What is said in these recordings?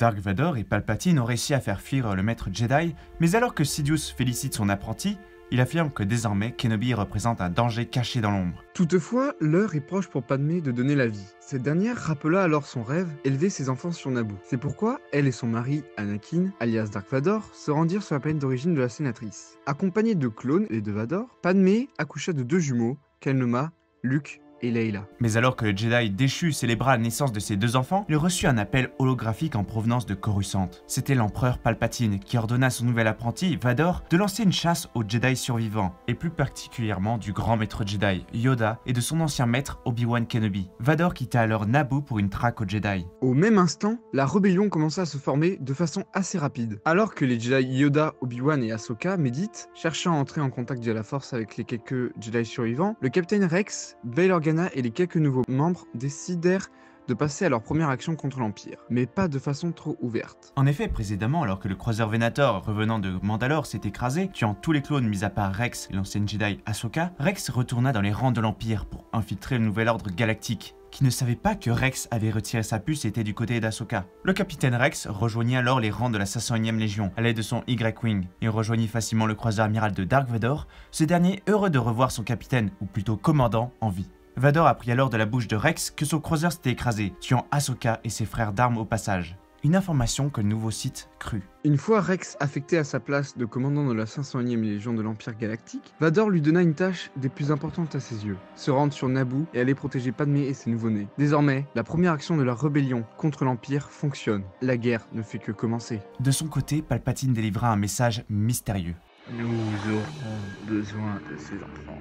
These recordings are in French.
Dark Vador et Palpatine ont réussi à faire fuir le maître Jedi, mais alors que Sidious félicite son apprenti, il affirme que désormais Kenobi représente un danger caché dans l'ombre. Toutefois, l'heure est proche pour Padmé de donner la vie. Cette dernière rappela alors son rêve, élever ses enfants sur Naboo. C'est pourquoi elle et son mari, Anakin, alias Dark Vador, se rendirent sur la planète d'origine de la sénatrice. Accompagnée de clones et de Vador, Padmé accoucha de 2 jumeaux qu'elle nomma Luke et Leila. Mais alors que le Jedi déchu célébra la naissance de ses 2 enfants, il reçut un appel holographique en provenance de Coruscant. C'était l'empereur Palpatine qui ordonna à son nouvel apprenti, Vador, de lancer une chasse aux Jedi survivants, et plus particulièrement du grand maître Jedi, Yoda, et de son ancien maître, Obi-Wan Kenobi. Vador quitta alors Naboo pour une traque aux Jedi. Au même instant, la rébellion commença à se former de façon assez rapide. Alors que les Jedi Yoda, Obi-Wan et Ahsoka méditent, cherchant à entrer en contact via la force avec les quelques Jedi survivants, le capitaine Rex, Bail Organa et les quelques nouveaux membres décidèrent de passer à leur première action contre l'Empire, mais pas de façon trop ouverte. En effet, précédemment, alors que le croiseur Venator revenant de Mandalore s'est écrasé, tuant tous les clones mis à part Rex et l'ancienne Jedi Ahsoka, Rex retourna dans les rangs de l'Empire pour infiltrer le nouvel ordre galactique, qui ne savait pas que Rex avait retiré sa puce et était du côté d'Ahsoka. Le capitaine Rex rejoignit alors les rangs de la 501e Légion à l'aide de son Y-Wing et rejoignit facilement le croiseur amiral de Dark Vador, ce dernier heureux de revoir son capitaine, ou plutôt commandant, en vie. Vador apprit alors de la bouche de Rex que son croiseur s'était écrasé, tuant Ahsoka et ses frères d'armes au passage. Une information que le nouveau Sith crut. Une fois Rex affecté à sa place de commandant de la 501e Légion de l'Empire Galactique, Vador lui donna une tâche des plus importantes à ses yeux, se rendre sur Naboo et aller protéger Padmé et ses nouveau-nés. Désormais, la première action de la rébellion contre l'Empire fonctionne. La guerre ne fait que commencer. De son côté, Palpatine délivra un message mystérieux. Nous aurons besoin de ces enfants.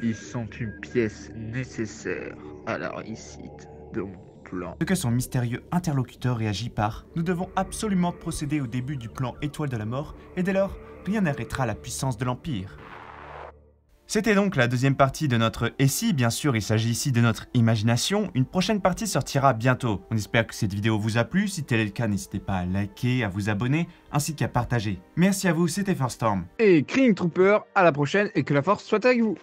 Ils sont une pièce nécessaire à la réussite de mon plan. Ce que son mystérieux interlocuteur réagit par « Nous devons absolument procéder au début du plan Étoile de la Mort, et dès lors, rien n'arrêtera la puissance de l'Empire. » C'était donc la deuxième partie de notre « Et si », bien sûr, il s'agit ici de notre imagination. Une prochaine partie sortira bientôt. On espère que cette vidéo vous a plu. Si tel est le cas, n'hésitez pas à liker, à vous abonner, ainsi qu'à partager. Merci à vous, c'était Firestorm. Et Krillin Trooper, à la prochaine et que la force soit avec vous.